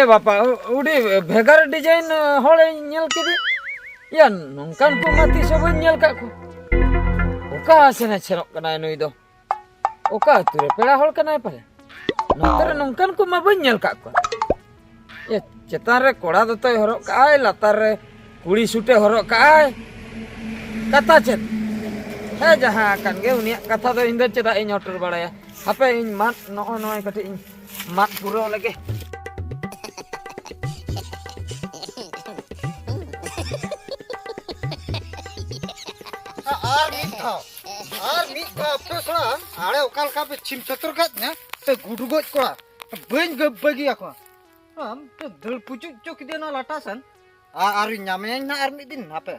बापा उडी भेगार डिजाइन होले नेल केदी या नोंकान को माती सब नेल का को ओका सेना छेनक कनाय नुई दो ओका तुरे पेड़ा होल कनाय पाले नोतरे नोंकान को मा बन नेल का को ये चेतान रे कोड़ा दतय हरक काय लातार रे कुड़ी सुटे हरक काय कथा चेत हे जहां कान गे उनिया कथा दो इंदर चेदा इन हटर बाड़ाया हापे इन मात नो नय कटे इन मात पुरो लगे आर मिट का पेसड़ा आड़े ओकाल का पे छिम चतर का ने ते गुडु गोज कोड़ा बइन गब बगी आको हम तो दल पुचु चोक देना लाटासन आर न्यामे ना आर मिट दिन हापे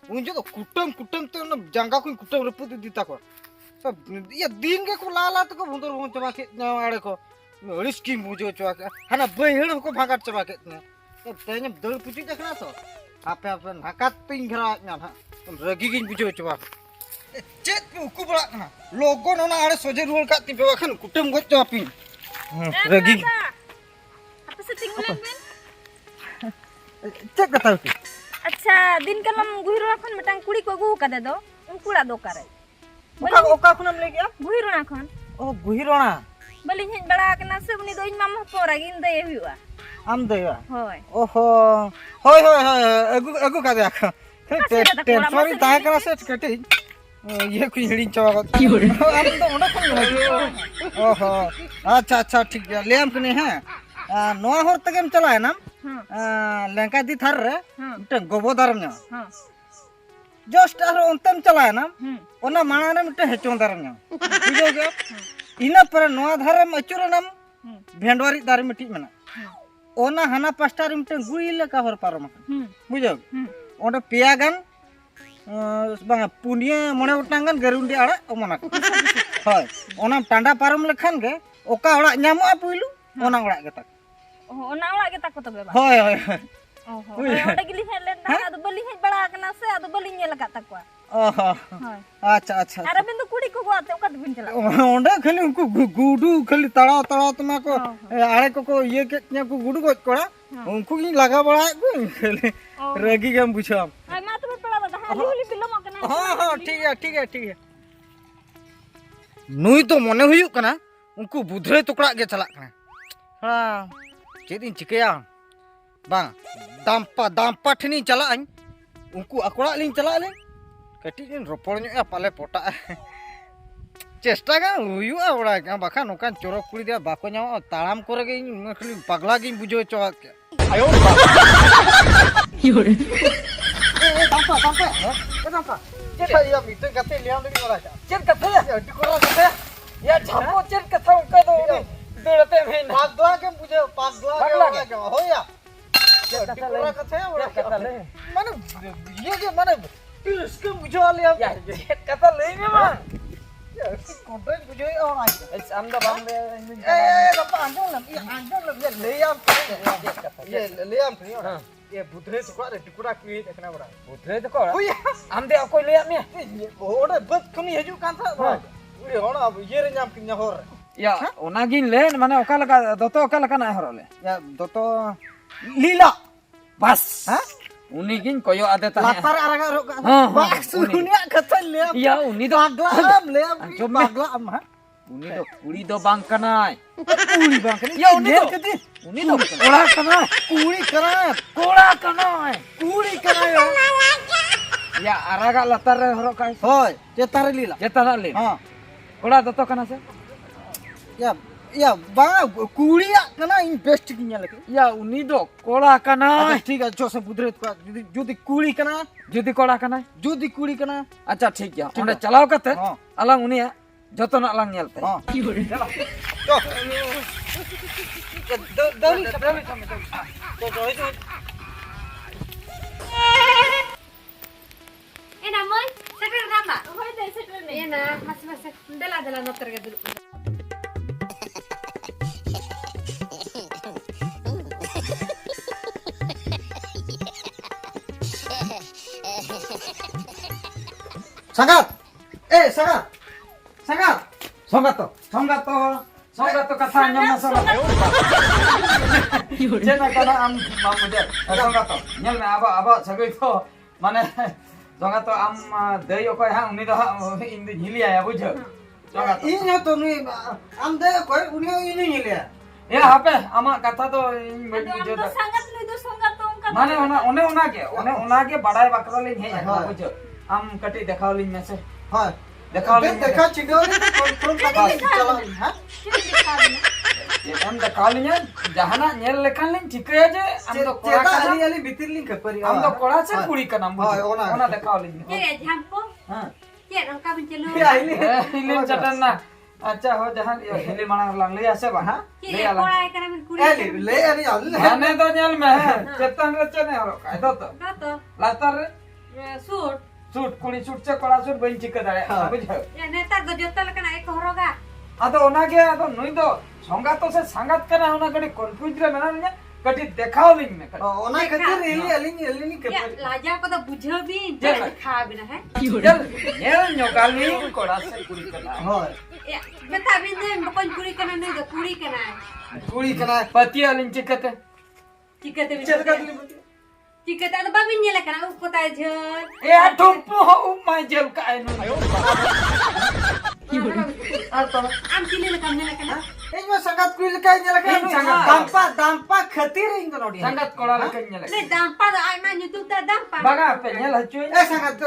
उन जो कुटम कुटम तो न जंगा को कुटम रपुत दिता को सब ये दिन के को लाला तो को भुंदर भुं चबा के आड़े को रिस्की मुजो चवा के हना बहेड़ को भागाट चबा के ने तेने दल पुचु देखना तो हापे हापे नाकात पिंग घरा ना रगी गिन बुझो चबा चेत पे उकु बड़ा ना लोगो नोना आड़े सोजे रुल का तिबे वखन कुटम गो चपिन रगी apa setting ulang ben check बताओ की अच्छा दिन कलम गुहिरो खन मटांग कुड़ी को गु कदे दो उनकुड़ा दो करे ओका खुनम ले गया गुहिरो ना खन ओ गुहिरोना बलिन हेज बड़ा कना से उनी दो इन मामा पोरा गिन दे हुआ आम देवा होय ओहो होय होय होय अगु का दे टेंशन ताहे करा से कटे ये कुछ हिड़ी चवा आम तो ओडा खन ओहो अच्छा अच्छा ठीक है ले हम कने है नोआ होर तगेम चलाए ना लंका दी थार रे मिटन गोबोदारम ना जस्ट आरो अंतम चलाए ना ओना माना ने मिटन हेचोंदारम ना बुझो गया इना पर नोआ धारम अचुरनम भेंडवारी दार मिटी मना ओना हना पास्टार मिटन गुई लेका हर पारम बुझो ओंडे पेया गान बांगा पुनिया मने उटांगन गरुंडी आड़ा ओमना होय ओना टांडा पारम लेखान गे ओका ओड़ा न्यामो पुइलु ओना ओड़ा गेता ओना ओड़ा गेता को तबे होय होय ओहो ओडे गिली हेल लेन ना अद बलि हेज बड़ा कना से अद बलि नेल का तकवा ओहो होय अच्छा अच्छा अरे बिंदु कुड़ी को गोते ओका बिन चला ओंडे खाली उनको गुडू खाली तड़ा तड़ा तमा को आड़े को ये के को गुडू गोज कोड़ा उनको की लगा बड़ा खाली रगी गम बुझाम हाय मा तो पड़ा बता हाली होली बिलो मा कना हां हां ठीक है ठीक है ठीक है नुई तो मने हुयु कना उनको बुधरे टुकड़ा के चला कना हां चेदिन चिकया बांग दाम्पा ठनी चला अन उनको अकड़ा लिन चला ले कटी दिन रोपड़ ᱧᱚᱜ पाले पोटा चेष्टा गा हुयु ओड़ा का बाखा नोकान चोरक कुड़ी दे बाको ᱧᱟᱢ ताड़ाम करे गे खाली पगला गिन बुझो चवा के आयो योरे दाम्पा चेता या मिटे कते लियाम लगी ओड़ा चेत कथे अड्डी कोरा कथे या झापो चेत कथा उनका दो देड़ते में पागला के बुझे पागला के होया अड्डी कोरा कथे ओड़ा कथा ले माने ये के माने इसके बुझो लिया या चेत कथा ले में मा कोटे बुझो ओड़ा आमदा बांदे ए बापा आंजो लम ये लेयाम ये लेयाम ओड़ा ये बुधरे टुकड़ा रे टुकड़ा की देखना बड़ा बुधरे टुकड़ा आमदे अकोय ले आमे ओडे बस खनी हजू कान था उड़ी होना ये रे नाम किन्या होर या ओनागिन ले माने ओका लगा दतो ओका लगा ना हरले या दतो लीला बस हां उनी गिन कोयो आदे ता लातार आरगा बस उनिया कथा ले या उनी दो पागला ले जो पागला हां उनी दो कुड़ी दो बांग कनाय कुड़ी बांग कने या उनी दो कोड़ा कना कुड़ी करा कोड़ा कनाय कुड़ी करा या आरागा लतार रे हरो काय होय चेतार लीला जेता ले हां कोड़ा दतो कना से या बा कुड़िया कना इन बेस्ट किन्या लगे या उनी दो कोड़ा कनाय ठीक है जो से बुधरे जुदी कुड़ी कना जुदी कोड़ा कनाय जुदी कुड़ी कना अच्छा ठीक है ओंडे चलाव कते अलंग उनिया जतन अलंग नेलते हां चलो तो दौड़ी तो एना मोय सेटर गामा होय दे सेटर ने एना मस दला दला नतर के दु संगात ए संगात संगात संगात सोंगा तो कथा आंजम ना सोंगा जेना kana am mamuje सोंगा तो नेल में अब सगई तो माने सोंगा तो am दई ओकय हा उनी दो इन हिली आया बुझो सोंगा तो इन तो नी आम दे कोई उनी इन हिलिया ए हापे आमा कथा तो इन बुझो तो संगत ले दो संगत तो उनका माने ओना के बड़ाई बकरा ले हे बुझो am कटी देखाव लिन में से हां देखाव लिन देखा चिडोरी कौन कथा चला हां हम देखाव लिन जहाना नेल लेखान लिन ठिकया जे हम तो कोड़ा चेता का अली अली भीतर लिन खपरी हम तो कोड़ा से कुड़ी का नाम हां बुझो ओना ओना देखाव लिन ये झमको हां ये उनका भी चलो आइली हिलिन चटन ना अच्छा हो जहां हिली माना लांग ले आसे बा हां ये ले आला कोड़ा करा में कुड़ी एली ले अली अली माने तो नेल में है चेतन रचे ने हो काय तो तो लातर सूट सूट कुड़ी सूट से कोड़ा सूट बइन चिक दाए बुझो ये नेता गो जोता लकना एक होरोगा अदो ओना के अदो नुई दो संगा तो से संगत करा होना गडी कंफ्यूज रे मेना ने कटी देखाव लिन में ओना खातिर एली अली अली नी ये खपरी लाजा को तो बुझो भी चल। खा बिना है चल नेल न्योकाली कोड़ा से कुड़ी कना हां ये बता भी दे कोन कुड़ी कना नहीं तो कुड़ी कना है कुड़ी कना पति अलिन चिकते चिकते भी चल का चिकते तो बाबी ने लकना उ पता है झ ए ठुप्पो हो माय जेल का आइनो आ तो आम चिले लकना ने लकना एज में संगत कुड़ी का ने लगा दाम्पा खतिर इन तो नोडी संगत कोड़ा ले कन्या ले लगे दाम्पा आई मान तू ता दाम्पा बगा पे नेल हचुई ए संगत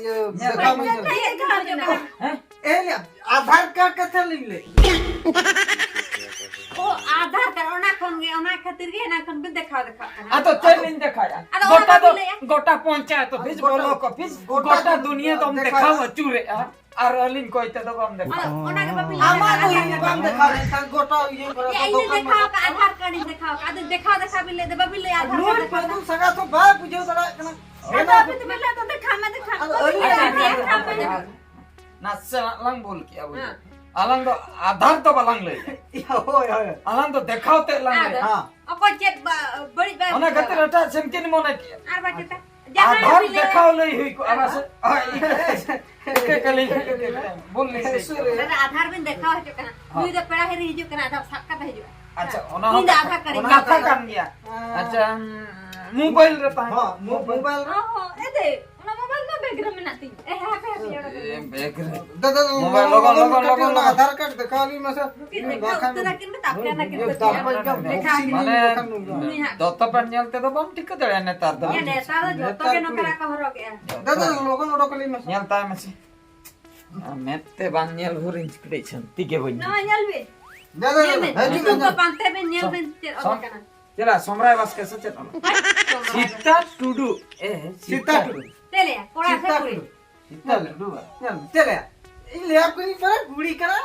ये देखा में ये खा जो कना हैं एली आधार कार्ड कथे लिन ले ओ आधार कार्ड ओना खातिर के ना कोन भी देखा आ तो चल इन दिखाया अरे गोटा तो ओना भी ले। गोटा पंचायत तो फिस बोलो को फिस गोटा दुनिया तो हम देखाव चूरे और अलिन कोइते तो हम देखा ओना के बाबी आमा तो ये काम देखा ले ता गोटा ये करे ये तो इने दुकान देखा का आधार कार्ड इन देखा का देखा भी ले दे बाबी ले आधार नोट कार्ड पर तू सगा तो बा बुझो तरा कना देखा अभी तो मिला तो देखा मैं देखा ना से लंग बोल के अब अलंग तो आधार तो बलंग ले होय होय अलंग तो देखावते लंग ले हां अपन चेक बड़ी बात ओना गते रटा सेमकिन मोने के आर बात ता आधार जहां भी ले देखाव ले हुई को आवा से के कली बोल ले दादा आधार भी देखा हो चुका ना तू इधर पड़ा है रही जो कना आधार सबका भेजो अच्छा ओना इन आधार कार्ड ओना था काम गया अच्छा मोबाइल रहता है हां मोबाइल ओहो ए दे ओना मोबाइल में बैकग्राउंड में नाती ए है बैग दादा मोबाइल लोगन आधार कार्ड देखा ली में से तो ना किन में तापया ना किन में देखा माने दत्त पर नेलते तो बम ठीक दड़े ने तार दो ये नेता तो जो तो के नकरा का हो गया दादा लोगन ओडो ली में से नेलता है मसी मेते बान नेल हुरिन चिकड़े छंती के बन ना यलवे दादा हजू तुम तो पांते में नियल में ओकना चला सोमराय बस कैसे चला सीता टुडू ए सीता टुडू चले कोड़ा से पूरी सीता टुडू चले इले आपनी पर गुड़ी करा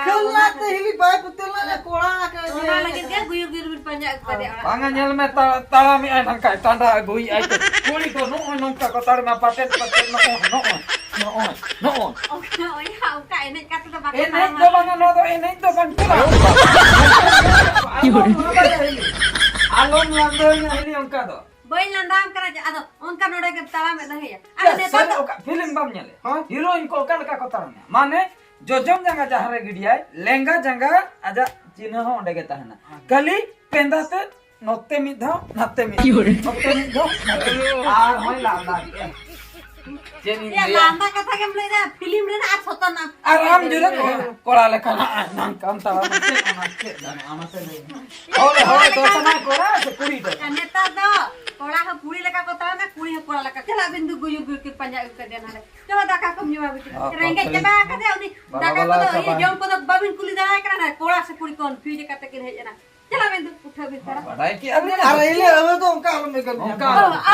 खल्ला ते हिली बाय पुतला ने कोड़ा के ओना लगे के गुयर गुयर पंजा करे बांगा नेल में ताला में आ ढंका टांडा गोई आई तो कोली तो नो नो का कतार में पाटे नो ओय हाउ का ने का तो बाकी ए नहीं तो बांगा नो तो ए नहीं तो बंटला आलोम लंदो हिली उनका दो बैल नाम करा अदो उनका नोडे के ताला में नहीं है अरे नेता तो फिल्म बम नेले हीरोइन को कल का कतार में माने जोजम जंगा जहारे गिडिया लेंगा जंगा आजा चिन्ह हो ओंडे के तहना कली पेंदाते नोते मिधा नाते मिधा नोते मिधा आ होय लाला जेनी ये लांबा कथा के ले जा फिल्म रे ना छोटा ना आराम जुले कोड़ा लेखा नाम काम तावा मते आमाते ले होले होले तो सना कोड़ा से पूरी तो नेता दो कोड़ा हो पूरी लगा को ताला में पूरी हो कोड़ा लगा चला बिंदु गुयु गुयु के पंजा कर देना है चलो दाका कम जवा भी रेंगे जबा का दे उनी दाका को तो ये जोन को तो बबिन कुली दाना करना है कोड़ा से पूरी कंफ्यूज करते के है जना चला बिंदु उठा भी करा बड़ाई की अरे इले अब तो उनका हाल में कर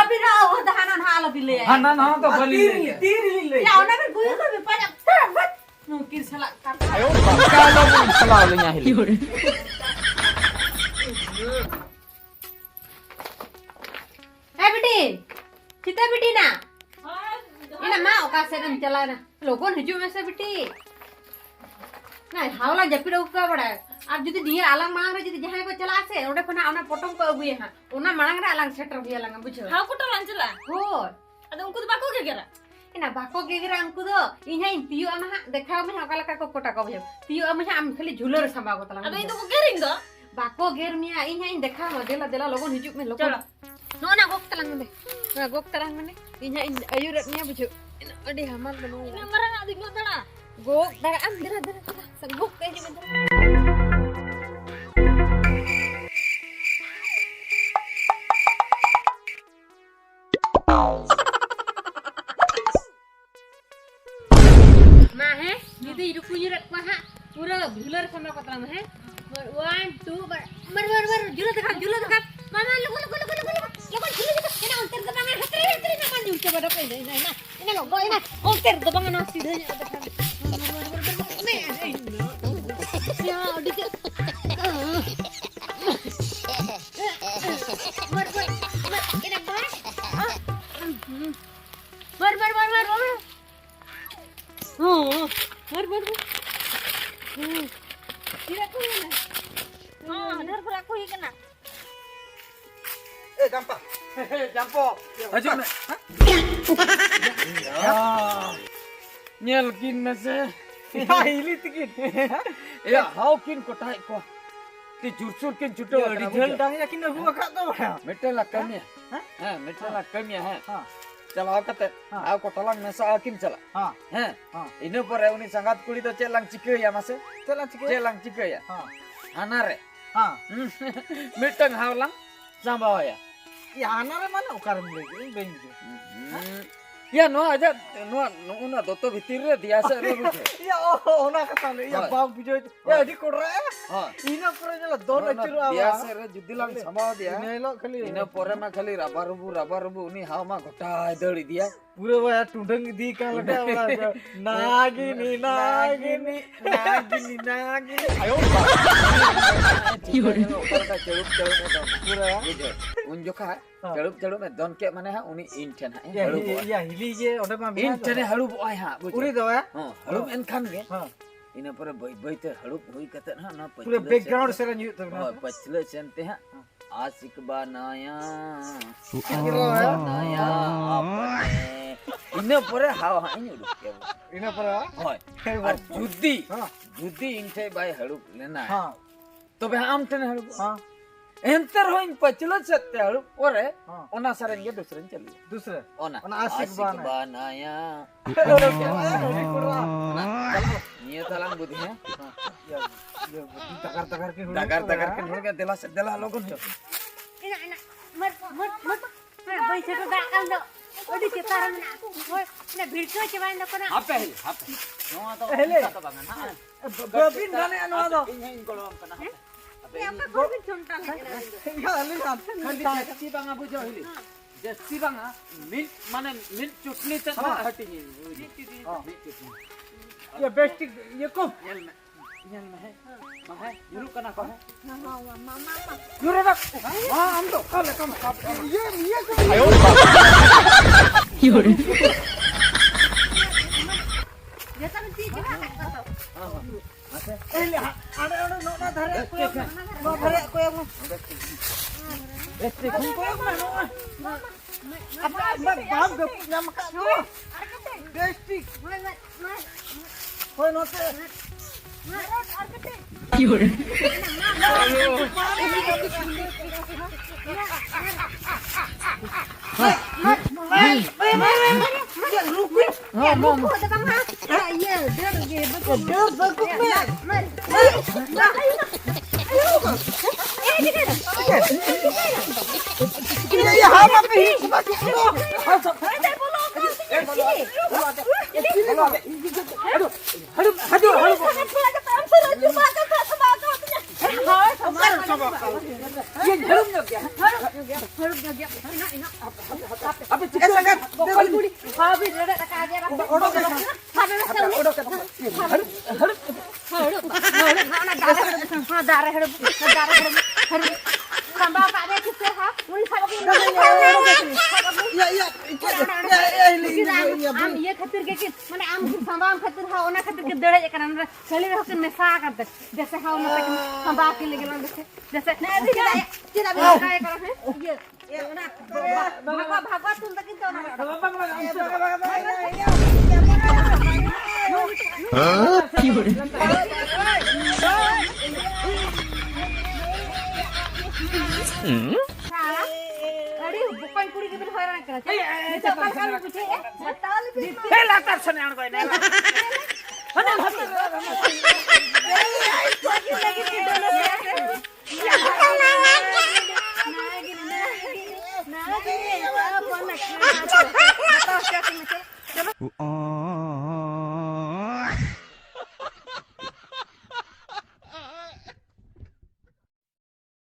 अभी ना वो दहाना हाल भी ले हां ना तो बली तीर हिली या ओना में गुयु तो भी पंजा मुमकिन सला करता कालो चला ले यहां हिली है बेटी सीता बेटी ना इना मां ओका से दम चला ना लोगन हिजु में से बेटी ना हावला जपिरो का बड़ा अब जदी दिया आलंग मांग रे जदी जहां को चला से ओडे खना ओना पोटम को अगुए हां ओना मांग रे आलंग सेटर हुई आलंग बुझो हाउ कुटो लांचला हो अद उनको तो बाको के गेरा ina bako gegira angku do inya intiu ama ha dekha ama ha kala ko kota ko bhe tiu ama ha am khali jhular samba ko talang Ado itu kering do. bako ger mia inya in dekha ma dela dela logon hijuk me logon no na gok talang me na gok talang me inya in ayurat mia buju adi hamal banu Ini marang adik lo tara. gok dara am dara dara segok kay hijuk me Ma he, gitu hidup punya rat kuah pura bular sama kota lama he. 1 2 bar jula dekat. Mama lu jula dekat. Ini onter depangan hatri nama nyum coba dok ini. Ini lo go ini onter depangan nasi danya dekat. Ya, udah. Bar. Ini bar. Bar. Oh, bar. Tidak aku na. Oh, benar aku kena. gampang. Jampo. Haju na. Nyel kin na se. Ya hili tikin. Ya how kin kotai ko. Ti jursur kin chuto adi Rizal dang yakin na huwa ka to ba. Metela kamya. Ha metela kamya ha. Chalo kate au ko talang mesa akin chala. Ha. Ha. Ino pore uni sangat kuli to chelang chike ya mase. Chelang chike ya. Ha. Anare. Ha. Mitang haulang sambawa ya. Ya anare mana ukaram lagi benjo. Ya no aja no doto bhitir re diya se re buje. Ya ona kata le ya bang bijo. Ya di kodra. Ha. Ina pore jala don achuru diya awa. se re judilang sambawa dia. Nelo khali. Ino pore ma khali rabarubu uni haw ma gota dori dia. पूरे वो यार टूटंग दी का लगा वाला नागिनी ayo पूरा unjoka chalup me don ke mane ha uni inten ha या हिली जे ओडे मा inten halup ai ha पूरी दवा halup en kan ge हां ina pore bai te halup hui kate ha na पूरे बैकग्राउंड से रंजू तो ना pachle chente ha आशिक बनाया ina pore haw ha ini udah ke इना पर hoy ar judi inte bai halup lena हां tobe am tene halup हां enter hoin pachlo chatte halup ore हां ona sareng ge dusren chalu दूसरे ona आशिक banaya niya talang budhi hai या ये तकर तकर के dagar ke hurga dela logon cho Ina, mar, bai seto dak kan do. Odi cetaran na. Na birko cewan do kona. hape no to Hele. to bangan ha Govind गाने अनवा दो in kolom kana Ya apa kau bin contoh na. या अली साहब khandi si banga bujo hili si banga mint mane mint chutni te hati ni mint chutni ये best ये को nyel me hai juru kana ko hai Mama. दूर रख हां हम तो कल कम ये को Ya kan ti juga tak tahu. एले आड़े आड़े नो ना धरे नो धरे को हम este को नो apa बाप गप नाम का बेस्ट होय नो ते am ye khatir ke mane am sambam khatir ha ona khatir ke dede karan chali raho ke nesa karte jaise ha ona tak sambam ke lege lan jaise na tidak tidak bisa kaya karo hai ye भागवा तुम तक तो ना अरे बुकाई कुड़ी के बिन हैरान कर ए कल कल पूछे बता ले ए लातर सने आण गए ना चलो